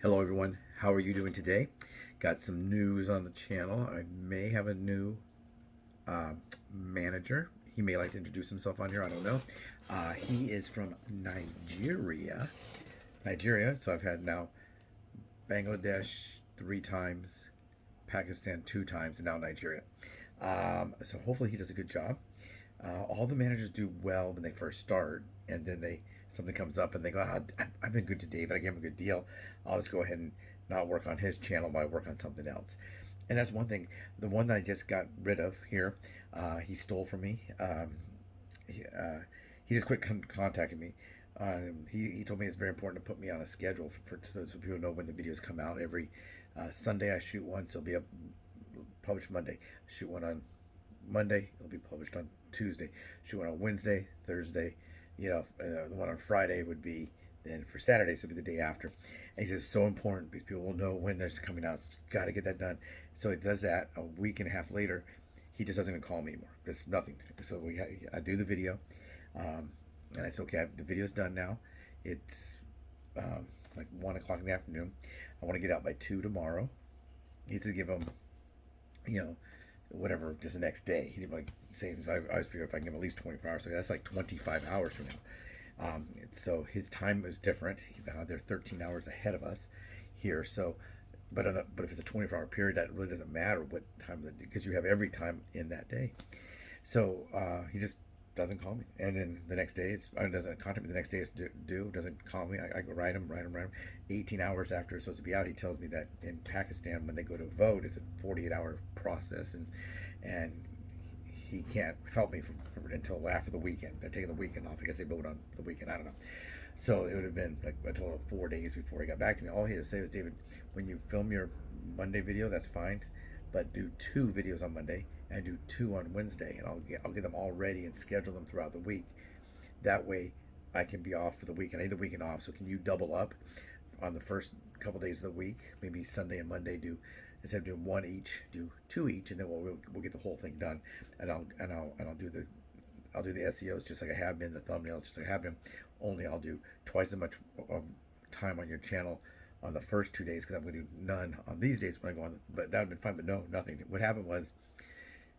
Hello everyone, how are you doing today? Got some news on the channel. I may have a new uh, manager. He may like to introduce himself on here, I don't know. He is from Nigeria. So I've had now Bangladesh 3 times, Pakistan 2 times, and now Nigeria. So hopefully he does a good job. All the managers do well when they first start, and then something comes up and they go, I've been good to David. I gave him a good deal. I'll just go ahead and not work on his channel, but I work on something else. And that's one thing. The one that I just got rid of here, he stole from me. He just quit contacting me. He told me it's very important to put me on a schedule so people know when the videos come out. Every Sunday I shoot one, so it'll be published Monday. I shoot one on Monday, it'll be published on Tuesday. Shoot one on Wednesday, Thursday. The one on Friday would be then for Saturday, so it'll be the day after. And he says it's so important because people will know when there's coming out. So got to get that done. So he does that. A week and a half later, he just doesn't even call me anymore. There's nothing. So I do the video, and it's okay. The video's done now. It's like 1 o'clock in the afternoon. I want to get out by 2 tomorrow. He needs to give him, whatever, just the next day. He didn't like say this. I always figure if I can give him at least 24 hours, so that's like 25 hours from now. So his time is different. They're 13 hours ahead of us here. So, but if it's a 24-hour period, that really doesn't matter what time because you have every time in that day. So he just doesn't call me, and then the next day doesn't contact me. The next day it's due. Doesn't call me. I go write him. 18 hours after it's supposed to be out, he tells me that in Pakistan when they go to vote, it's a 48-hour process, and he can't help me until after the weekend. They're taking the weekend off. I guess they vote on the weekend. I don't know. So it would have been like a total of 4 days before he got back to me. All he had to say was, David, when you film your Monday video, that's fine, but do 2 videos on Monday and do 2 on Wednesday, and I'll get them all ready and schedule them throughout the week. That way I can be off for the weekend. I need the weekend off, so can you double up on the first couple days of the week? Maybe Sunday and Monday instead of doing 1 each, do 2 each, and then we'll get the whole thing done. And I'll do the SEOs just like I have been, the thumbnails just like I have been. Only I'll do twice as much of time on your channel on the first 2 days, because I'm going to do none on these days when I go on. But that would have been fine. But no, nothing. What happened was,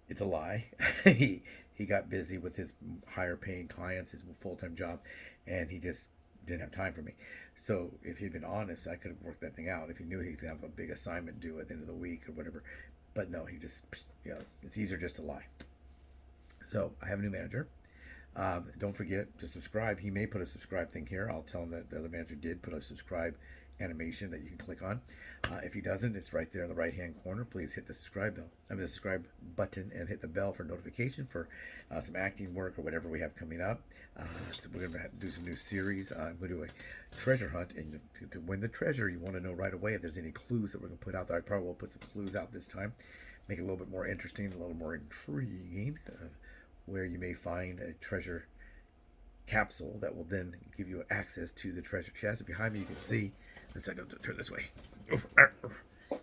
it's a lie. He got busy with his higher paying clients, his full-time job, and he just didn't have time for me. So if he'd been honest, I could have worked that thing out. If he knew he'd have a big assignment due at the end of the week or whatever. But no, he just, it's easier just to lie. So I have a new manager. Don't forget to subscribe. He may put a subscribe thing here. I'll tell him that the other manager did put a subscribe animation that you can click on. If he doesn't, it's right there in the right hand corner. Please hit the subscribe button and hit the bell for notification for some acting work or whatever we have coming up. So we're going to do some new series. I'm going to do a treasure hunt, and to win the treasure, you want to know right away if there's any clues that we're going to put out there. I probably will put some clues out this time, make it a little bit more interesting, a little more intriguing, where you may find a treasure capsule that will then give you access to the treasure chest. Behind me you can see, let's turn this way.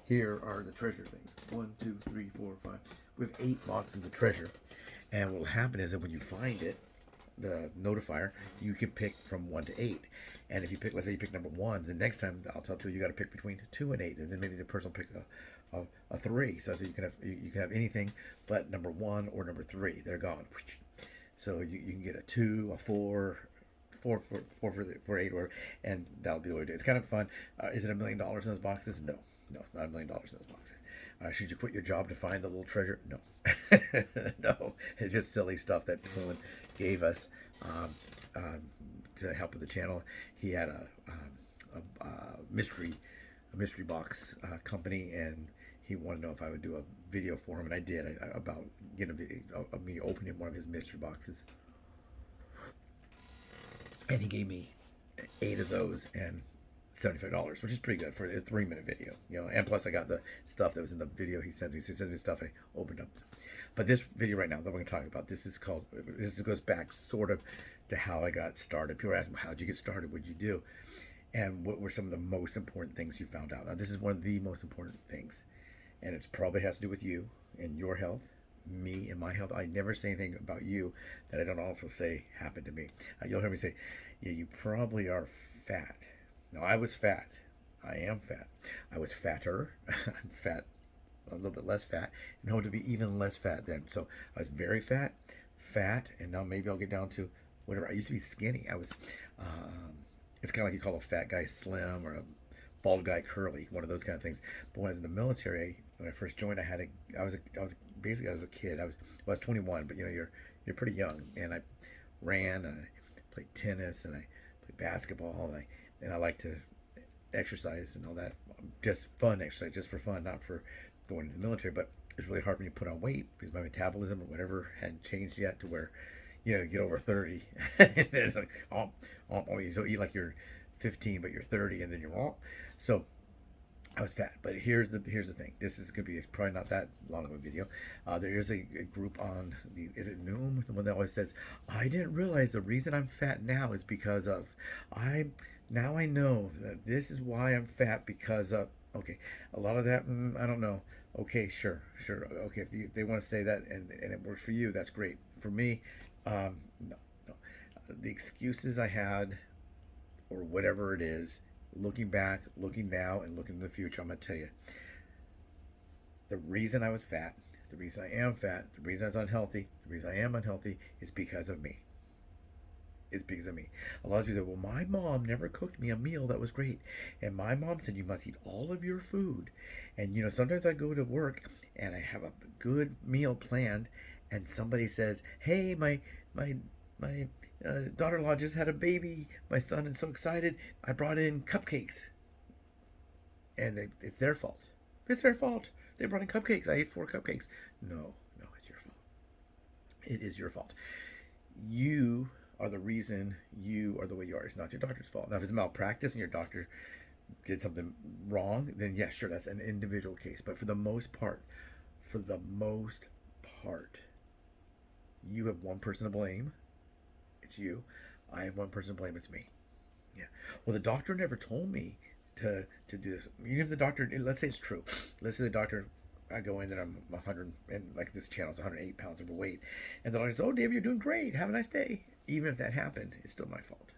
Here are the treasure things. 1, 2, 3, 4, 5. We have 8 boxes of treasure. And what will happen is that when you find it, the notifier, you can pick from 1 to 8. And if you pick, let's say you pick number 1, the next time I'll tell you got to pick between 2 and 8, and then maybe the person will pick a 3. So you can have anything but number 1 or number 3. They're gone. So you can get a 2, a 4 for 8, and that'll be the way to do it. It's kind of fun. Is it $1 million in those boxes? No, it's not $1 million in those boxes. Should you quit your job to find the little treasure? No. No, it's just silly stuff that someone gave us to help with the channel. He had a mystery box company, and he wanted to know if I would do a video for him, and I did about getting a video of me opening one of his mystery boxes. And he gave me 8 of those and $75, which is pretty good for a 3-minute video, and plus I got the stuff that was in the video he sent me. So he sent me stuff I opened up. But this video right now that we're going to talk about, this goes back sort of to how I got started. People are asking, how'd you get started? What'd you do? And what were some of the most important things you found out? Now, this is one of the most important things, and it probably has to do with you and your health, me and my health. I never say anything about you that I don't also say happened to me. You'll hear me say, yeah, you probably are fat. No, I was fat. I am fat. I was fatter. I'm fat, a little bit less fat, and hope to be even less fat then. So I was very fat, and now maybe I'll get down to whatever. I used to be skinny. I was, it's kind of like you call a fat guy slim or a bald guy curly, one of those kind of things. But when I was in the military, when I first joined, I was basically, I was a kid. I was 21, but you're pretty young, and I ran and I played tennis and I played basketball and I like to exercise and all that. Just fun exercise, just for fun, not for going into the military. But it's really hard when you put on weight because my metabolism or whatever hadn't changed yet to where you get over 30 and then it's like so eat like you're 15 but you're 30 and then you're all so I was fat. But here's the thing. This is gonna be probably not that long of a video. There is a group on is it Noom, the one that always says, I didn't realize the reason I'm fat now is because of I know that this is why I'm fat because of okay. A lot of that I don't know. Okay, sure. Okay, if they want to say that and it works for you, that's great. For me, no. The excuses I had or whatever it is, looking back, looking now, and looking in the future, I'm going to tell you, the reason I was fat, the reason I am fat, the reason I was unhealthy, the reason I am unhealthy is because of me. It's because of me. A lot of people say, well, my mom never cooked me a meal that was great. And my mom said, you must eat all of your food. And, sometimes I go to work and I have a good meal planned and somebody says, hey, my daughter-in-law just had a baby. My son is so excited. I brought in cupcakes. And it's their fault. It's their fault. They brought in cupcakes. I ate 4 cupcakes. No, it's your fault. It is your fault. You are the reason you are the way you are. It's not your doctor's fault. Now, if it's malpractice and your doctor did something wrong, then yeah, sure, that's an individual case. But for the most part, you have one person to blame. It's you. I have one person to blame. It's me. Yeah. Well, the doctor never told me to do this. Even if the doctor, let's say it's true. Let's say the doctor, I go in and I'm 100, and like this channel's 108 pounds overweight. And the doctor says, oh, Dave, you're doing great. Have a nice day. Even if that happened, it's still my fault.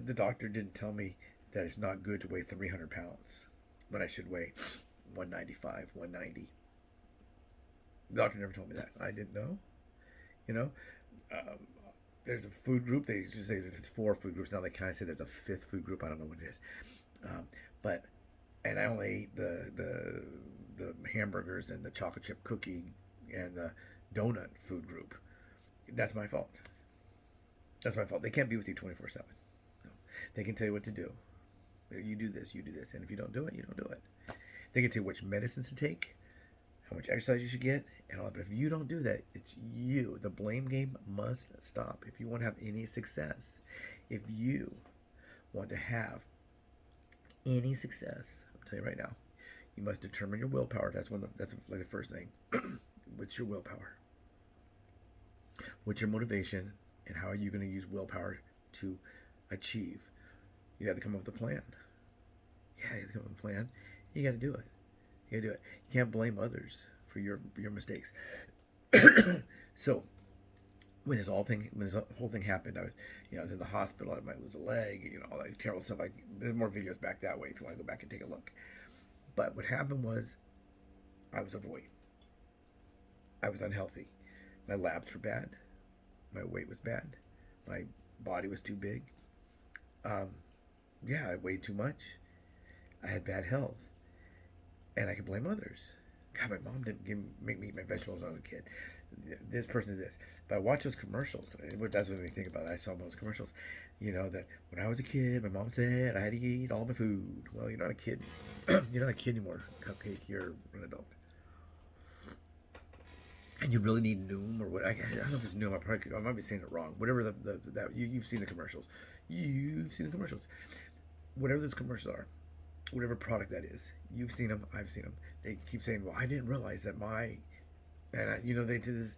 The doctor didn't tell me that it's not good to weigh 300 pounds when I should weigh 195, 190. The doctor never told me that. I didn't know. There's a food group. They just say that it's 4 food groups. Now they kind of say there's a 5th food group. I don't know what it is. And I only ate the hamburgers and the chocolate chip cookie and the donut food group. That's my fault. That's my fault. They can't be with you 24/7. No. They can tell you what to do. You do this, and if you don't do it, you don't do it. They can tell you which medicines to take, how much exercise you should get, and all that. But if you don't do that, it's you. The blame game must stop. If you want to have any success, if you want to have any success, I'll tell you right now, you must determine your willpower. That's like the first thing. What's your willpower? What's your motivation, and how are you going to use willpower to achieve? You have to come up with a plan. Yeah, you have to come up with a plan. You got to do it. You can't blame others for your mistakes. So when this whole thing happened, I was in the hospital. I might lose a leg, all that terrible stuff. There's more videos back that way if you want to go back and take a look. But what happened was I was overweight. I was unhealthy. My labs were bad. My weight was bad. My body was too big. I weighed too much. I had bad health. And I could blame others. God, my mom didn't make me eat my vegetables when I was a kid. This person did this. But I watch those commercials. That's what made me think about it. I saw those commercials. That when I was a kid, my mom said I had to eat all my food. Well, you're not a kid. You're not a kid anymore, Cupcake. You're an adult. And you really need Noom or what? I don't know if it's Noom. I might be saying it wrong. Whatever you've seen the commercials. You've seen the commercials. Whatever those commercials are. Whatever product that is, you've seen them, I've seen them. They keep saying, well, I didn't realize that they did this.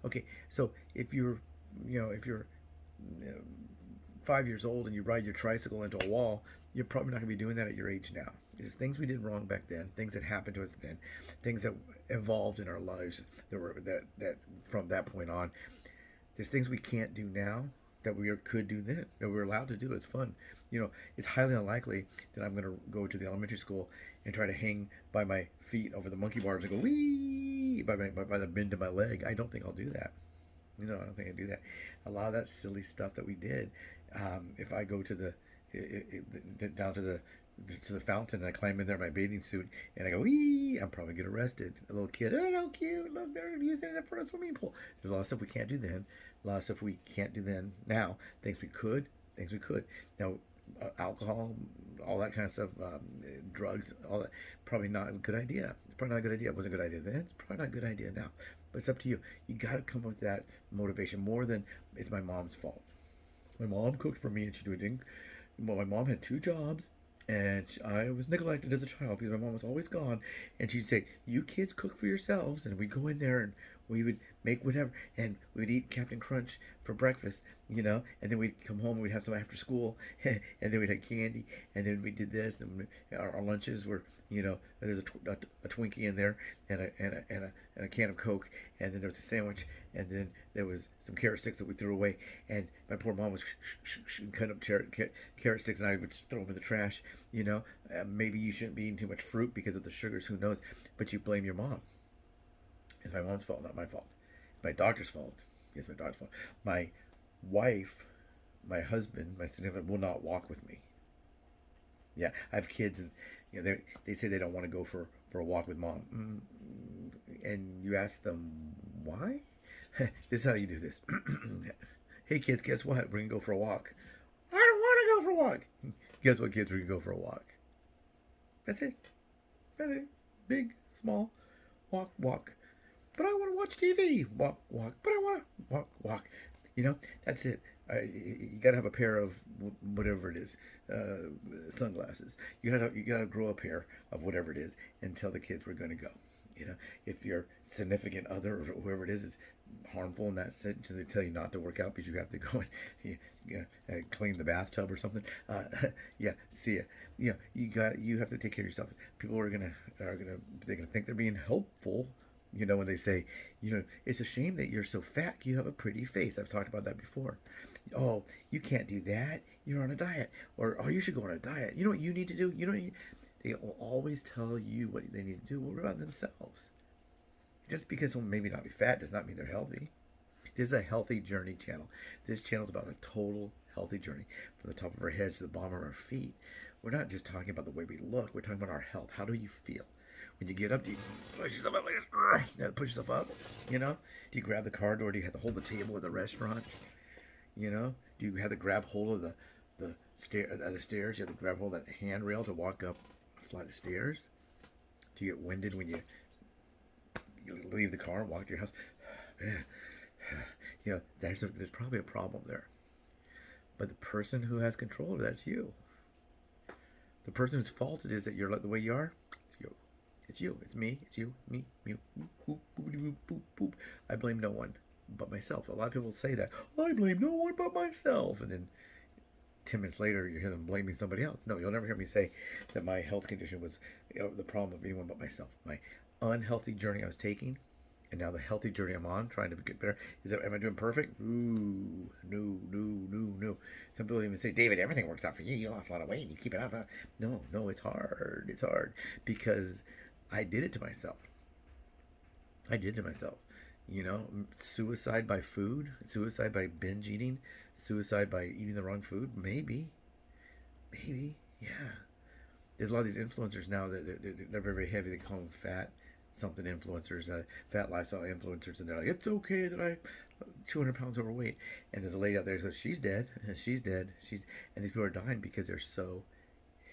Okay, so if you're 5 years old and you ride your tricycle into a wall, you're probably not going to be doing that at your age now. There's things we did wrong back then, things that happened to us then, things that evolved in our lives that from that point on. There's things we can't do now that could do then, that we were allowed to do. It's fun. It's highly unlikely that I'm going to go to the elementary school and try to hang by my feet over the monkey bars and go wee by the bend of my leg. I don't think I'll do that. I don't think I do that. A lot of that silly stuff that we did. If I go to down to the fountain and I climb in there in my bathing suit and I go wee, I'm probably get arrested. A little kid, oh, no, cute, look, they're using it for a swimming pool. There's a lot of stuff we can't do then. A lot of stuff we can't do then. Now, things we could. Now, alcohol, all that kind of stuff, drugs, all that, probably not a good idea. It's probably not a good idea. It wasn't a good idea then. It's probably not a good idea now. But it's up to you. You got to come up with that motivation more than it's my mom's fault. My mom cooked for me and she did. Well, my mom had 2 jobs. And I was neglected as a child because my mom was always gone. And she'd say, you kids cook for yourselves. And we'd go in there and we would make whatever. And we'd eat Captain Crunch for breakfast, And then we'd come home and we'd have some after school. And then we'd have candy. And then we did this. And our lunches were, there's a Twinkie in there and a can of Coke. And then there was a sandwich. And then there was some carrot sticks that we threw away. And my poor mom was cutting up carrot sticks and I would throw them in the trash. Maybe you shouldn't be eating too much fruit because of the sugars, who knows, but you blame your mom. It's my mom's fault, not my fault. It's my doctor's fault. It's my doctor's fault. My wife, my husband, my significant will not walk with me. Yeah, I have kids and they say they don't want to go for a walk with mom. And you ask them why? This is how you do this. Hey kids, guess what? We're going to go for a walk. I don't want to go for a walk. Guess what, kids? We're going to go for a walk. That's it. Big, small, walk. But I want to watch TV. Walk. But I want to walk. That's it. You got to have a pair of whatever it is, sunglasses. You got to grow a pair of whatever it is and tell the kids we're going to go. If your significant other or whoever it is harmful in that sense, they tell you not to work out because you have to go and clean the bathtub or something. See ya. You have to take care of yourself. People are gonna think they're being helpful. When they say, it's a shame that you're so fat. You have a pretty face. I've talked about that before. Oh, you can't do that. You're on a diet. Or, oh, you should go on a diet. You know what you need to do? They will always tell you what they need to do. What about themselves? Just because someone maybe not be fat does not mean they're healthy. This is a healthy journey channel. This channel is about a total healthy journey from the top of our heads to the bottom of our feet. We're not just talking about the way we look. We're talking about our health. How do you feel? When you get up, do you push yourself up like this? Push yourself up? Do you grab the car door? Do you have to hold the table at the restaurant? Do you have to grab hold of the stairs? You have to grab hold of that handrail to walk up a flight of stairs? Do you get winded when you leave the car and walk to your house? There's probably a problem there. But the person who has control of that's you. The person whose fault it is that you're like the way you are, it's you. It's you. It's me. It's you. Me. You. Boop, boop, boop, boop. I blame no one but myself. A lot of people say that. I blame no one but myself. And then 10 minutes later, you hear them blaming somebody else. No, you'll never hear me say that my health condition was the problem of anyone but myself. My unhealthy journey I was taking, and now the healthy journey I'm on, trying to get better. Am I doing perfect? Ooh, no. Some people even say, David, everything works out for you. You lost a lot of weight and you keep it up. No, it's hard. It's hard because I did it to myself. Suicide by food, suicide by binge eating, suicide by eating the wrong food. Maybe, yeah. There's a lot of these influencers now that they're very, very heavy. They call them fat something influencers, fat lifestyle influencers, and they're like, it's okay that I'm 200 pounds overweight. And there's a lady out there who says, she's dead. And these people are dying because they're so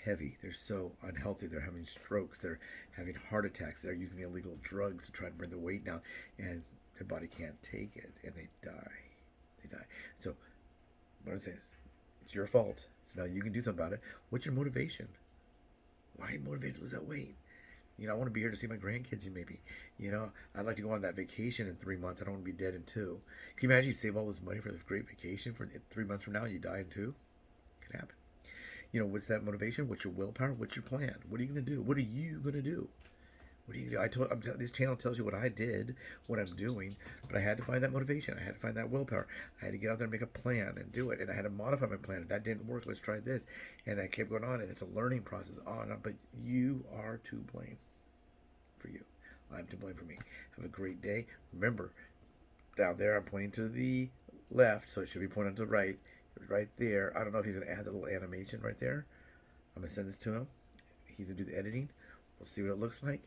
heavy. They're so unhealthy. They're having strokes. They're having heart attacks. They're using illegal drugs to try to bring the weight down, and their body can't take it, and they die. So what I'm saying is, it's your fault. So now you can do something about it. What's your motivation? Why are you motivated to lose that weight? I want to be here to see my grandkids, maybe. I'd like to go on that vacation in 3 months. I don't want to be dead in 2. Can you imagine you save all this money for this great vacation for 3 months from now and you die in 2? Could happen. What's that motivation? What's your willpower? What's your plan? What are you going to do? What are you going to do? What do you do? This channel tells you what I did, what I'm doing, but I had to find that motivation. I had to find that willpower. I had to get out there and make a plan and do it. And I had to modify my plan. If that didn't work, let's try this. And I kept going on, and it's a learning process on and on. But you are to blame for you. I'm to blame for me. Have a great day. Remember, down there, I'm pointing to the left, so it should be pointing to the right. Right there. I don't know if he's going to add the little animation right there. I'm going to send this to him. He's going to do the editing. We'll see what it looks like.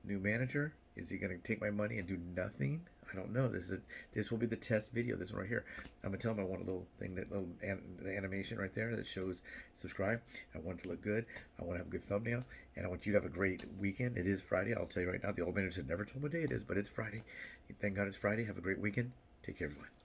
New manager. Is he going to take my money and do nothing? I don't know. This will be the test video. This one right here. I'm going to tell him I want a little thing, the animation right there that shows subscribe. I want it to look good. I want to have a good thumbnail. And I want you to have a great weekend. It is Friday. I'll tell you right now. The old manager said never told me what day it is, but it's Friday. Thank God it's Friday. Have a great weekend. Take care, everyone.